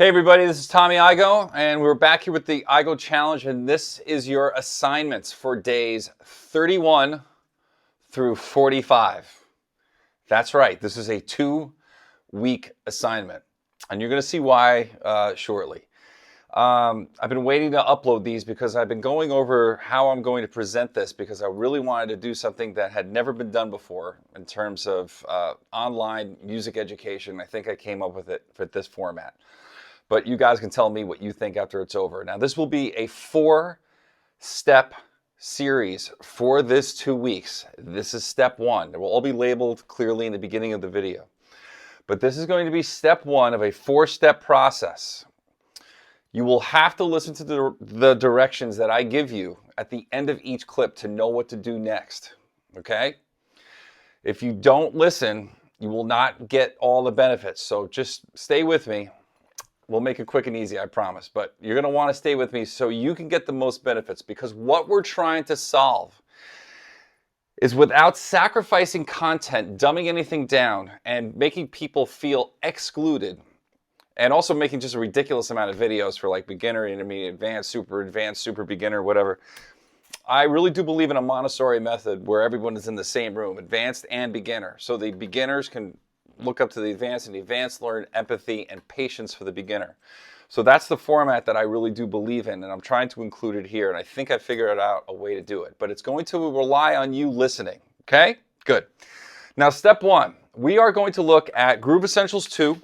Hey everybody, this is Tommy Igoe, and we're back here with the Igoe Challenge, and this is your assignments for days 31 through 45. That's right, this is a 2-week assignment, and you're going to see why shortly. I've been waiting to upload these because I've been going over how I'm going to present this because I really wanted to do something that had never been done before in terms of online music education. I think I came up with it for this format. But you guys can tell me what you think after it's over. Now, this will be a 4-step series for this 2 weeks. This is step 1. It will all be labeled clearly in the beginning of the video. But this is going to be step 1 of a 4-step process. You will have to listen to the directions that I give you at the end of each clip to know what to do next. Okay? If you don't listen, you will not get all the benefits. So just stay with me. We'll make it quick and easy, I promise. But you're going to want to stay with me so you can get the most benefits, because what we're trying to solve is, without sacrificing content, dumbing anything down, and making people feel excluded, and also making just a ridiculous amount of videos for like beginner, intermediate, advanced, super beginner, whatever. I really do believe in a Montessori method where everyone is in the same room, advanced and beginner. So the beginners can look up to the advanced, and the advanced learn empathy and patience for the beginner. So that's the format that I really do believe in, and I'm trying to include it here, and I think I figured out a way to do it. But it's going to rely on you listening, okay? Good. Now, step 1, we are going to look at Groove Essentials 2,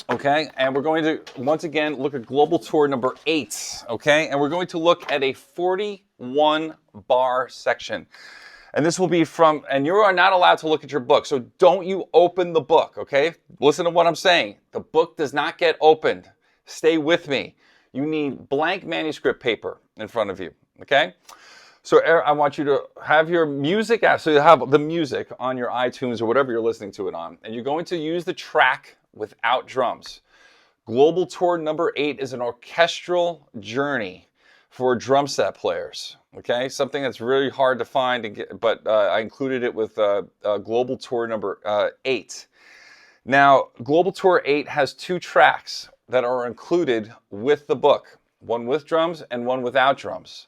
okay? And we're going to, once again, look at Global Tour number 8, okay? And we're going to look at a 41-bar section. And this will be from, and you are not allowed to look at your book, so don't you open the book, okay? Listen to what I'm saying. The book does not get opened. Stay with me. You need blank manuscript paper in front of you, okay? So I want you to have your music app, so you have the music on your iTunes or whatever you're listening to it on, and you're going to use the track without drums. Global Tour number 8 is an orchestral journey for drum set players, okay? Something that's really hard to find, but I included it with Global Tour number 8. Now, Global Tour 8 has 2 tracks that are included with the book, one with drums and one without drums.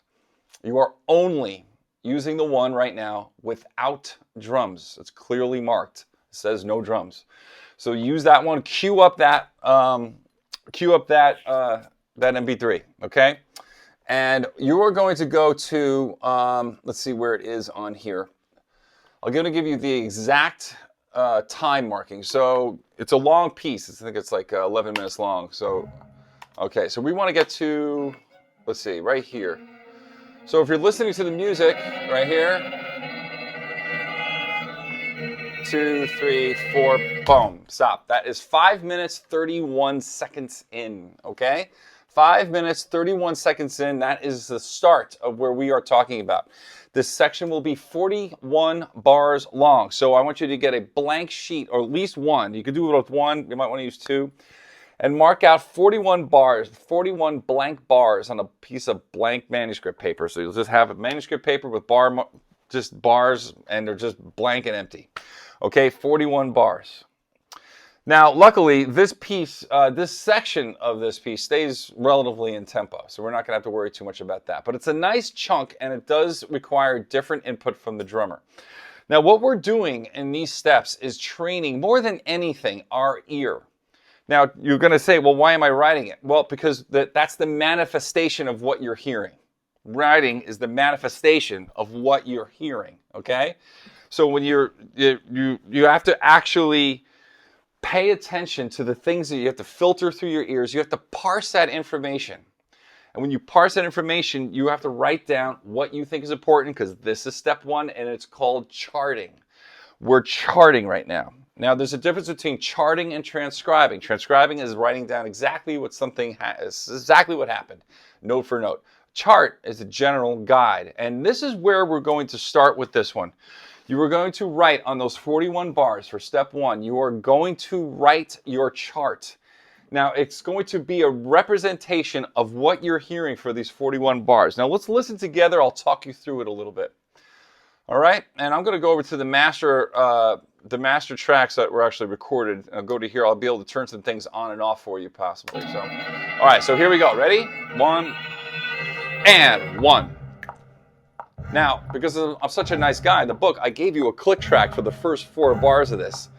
You are only using the one right now without drums. It's clearly marked. It says no drums. So use that one. Cue up that MP3, okay? And you are going to go to, let's see where it is on here. I'm going to give you the exact time marking. So it's a long piece. I think it's like 11 minutes long. So, okay, so we want to get to, let's see, right here. So if you're listening to the music right here, 2, 3, 4, boom, stop. That is 5 minutes, 31 seconds in, okay? 5 minutes, 31 seconds in, that is the start of where we are talking about. This section will be 41 bars long. So I want you to get a blank sheet, or at least one. You could do it with one, you might want to use 2. And mark out 41 bars, 41 blank bars on a piece of blank manuscript paper. So you'll just have a manuscript paper with just bars, and they're just blank and empty. Okay, 41 bars. Now, luckily, this piece, this section of this piece stays relatively in tempo, so we're not going to have to worry too much about that. But it's a nice chunk, and it does require different input from the drummer. Now, what we're doing in these steps is training, more than anything, our ear. Now, you're going to say, well, why am I writing it? Well, because that's the manifestation of what you're hearing. Writing is the manifestation of what you're hearing, okay? So when you have to actually pay attention to the things that you have to filter through your ears. You have to parse that information. And when you parse that information, you have to write down what you think is important, because this is step 1, and it's called charting. We're charting right now. Now, there's a difference between charting and transcribing. Transcribing is writing down exactly what something is, exactly what happened, note for note. Chart is a general guide, and this is where we're going to start with this one. You are going to write on those 41 bars for step 1. You are going to write your chart. Now, it's going to be a representation of what you're hearing for these 41 bars. Now, let's listen together. I'll talk you through it a little bit. All right, and I'm going to go over to the master the master tracks that were actually recorded. I'll go to here. I'll be able to turn some things on and off for you possibly. So, all right. So here we go. Ready? 1 and 1. Now, because I'm such a nice guy in the book, I gave you a click track for the first 4 bars of this.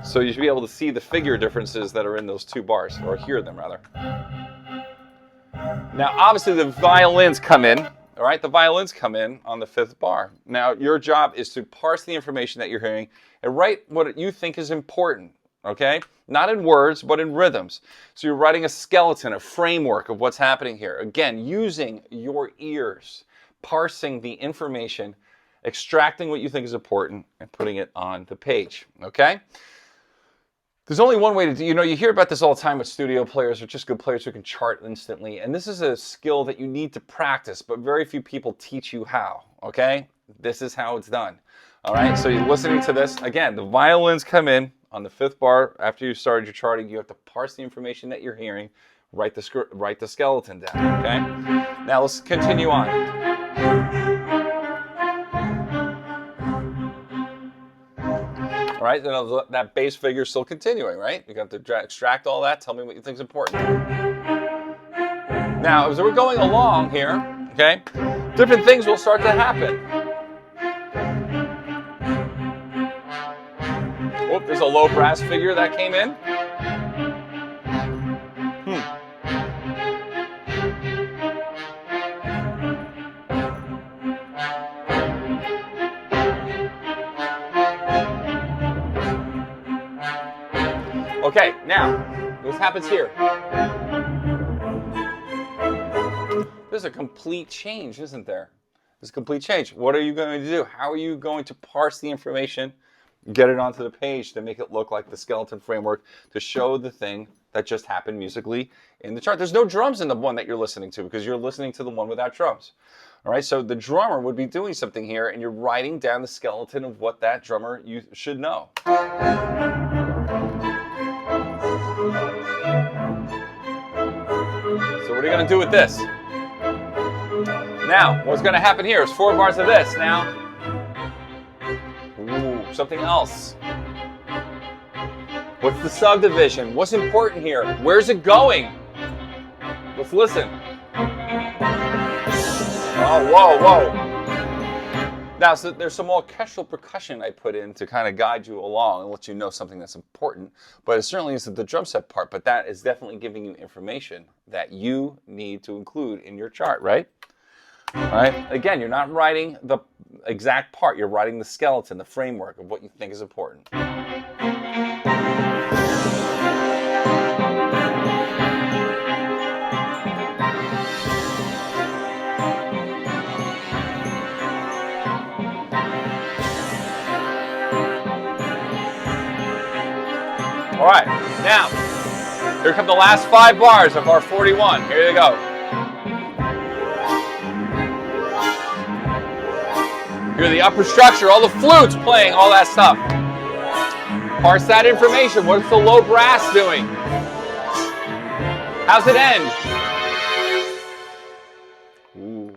So you should be able to see the figure differences that are in those 2 bars, or hear them rather. Now, obviously the violins come in, all right? The violins come in on the 5th bar. Now, your job is to parse the information that you're hearing and write what you think is important, okay? Not in words, but in rhythms. So you're writing a skeleton, a framework of what's happening here. Again, using your ears, parsing the information, extracting what you think is important, and putting it on the page, okay? There's only one way to do, you hear about this all the time with studio players or just good players who can chart instantly, and this is a skill that you need to practice, but very few people teach you how, okay? This is how it's done, all right? So you're listening to this. Again, the violins come in on the 5th bar. After you started your charting, you have to parse the information that you're hearing, write the skeleton down, okay? Now let's continue on. All right, that bass figure is still continuing, right? You got to extract all that. Tell me what you think is important. Now, as we're going along here, okay, different things will start to happen. Oh, there's a low brass figure that came in. Okay, now, what happens here? There's a complete change, isn't there? There's a complete change. What are you going to do? How are you going to parse the information, get it onto the page to make it look like the skeleton framework to show the thing that just happened musically in the chart? There's no drums in the one that you're listening to because you're listening to the one without drums. All right, so the drummer would be doing something here, and you're writing down the skeleton of what that drummer you should know. So what are you going to do with this? Now, what's going to happen here is 4 bars of this. Now, ooh, something else. What's the subdivision? What's important here? Where's it going? Let's listen. Oh, whoa, whoa. Now, so there's some orchestral percussion I put in to kind of guide you along and let you know something that's important. But it certainly isn't the drum set part, but that is definitely giving you information that you need to include in your chart, right? All right. Again, you're not writing the exact part. You're writing the skeleton, the framework of what you think is important. All right, now, here come the last 5 bars of our 41. Here you go. Hear the upper structure, all the flutes playing, all that stuff. Parse that information. What's the low brass doing? How's it end? Ooh.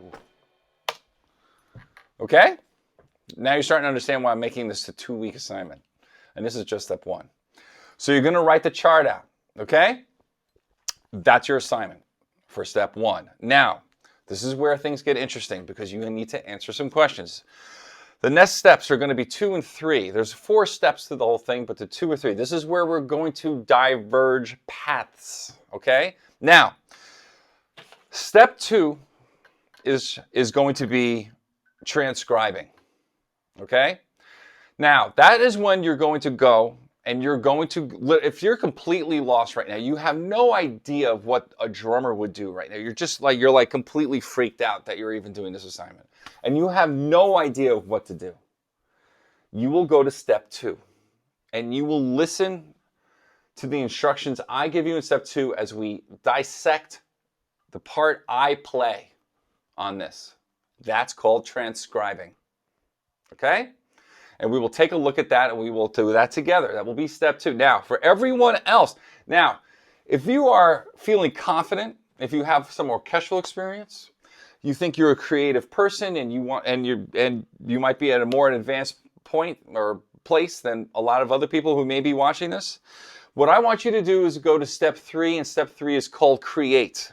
Okay? Now you're starting to understand why I'm making this a 2-week assignment. And this is just step 1. So you're going to write the chart out, okay? That's your assignment for step 1. Now, this is where things get interesting because you need to answer some questions. The next steps are going to be 2 and 3. There's 4 steps to the whole thing, but the 2 or 3. This is where we're going to diverge paths, okay? Now, step 2 is going to be transcribing, okay? Now, that is when you're going to go and you're going to, if you're completely lost right now, you have no idea of what a drummer would do right now. You're like completely freaked out that you're even doing this assignment. And you have no idea of what to do. You will go to step 2 and you will listen to the instructions I give you in step 2 as we dissect the part I play on this. That's called transcribing. Okay? And we will take a look at that and we will do that together. That will be step 2. Now, for everyone else, now, if you are feeling confident, if you have some orchestral experience, you think you're a creative person and you might be at a more advanced point or place than a lot of other people who may be watching this. What I want you to do is go to step 3, and step 3 is called create.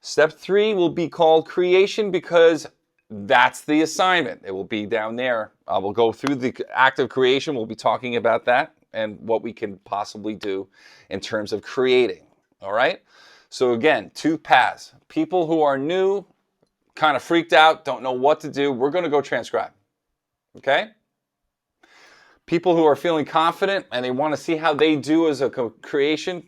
Step 3 will be called creation because that's the assignment. It will be down there. We'll go through the act of creation. We'll be talking about that and what we can possibly do in terms of creating. All right? So again, 2 paths. People who are new, kind of freaked out, don't know what to do, we're going to go transcribe. Okay? People who are feeling confident and they want to see how they do as a creation,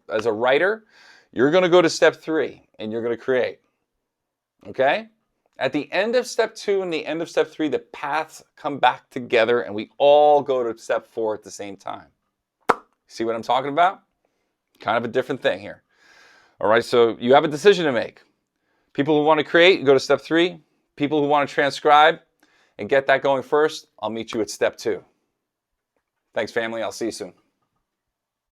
as a writer, you're going to go to step 3 and you're going to create. Okay? At the end of step 2 and the end of step 3, the paths come back together and we all go to step 4 at the same time. See what I'm talking about? Kind of a different thing here. All right, so you have a decision to make. People who want to create, you go to step 3. People who want to transcribe and get that going first, I'll meet you at step 2. Thanks, family. I'll see you soon.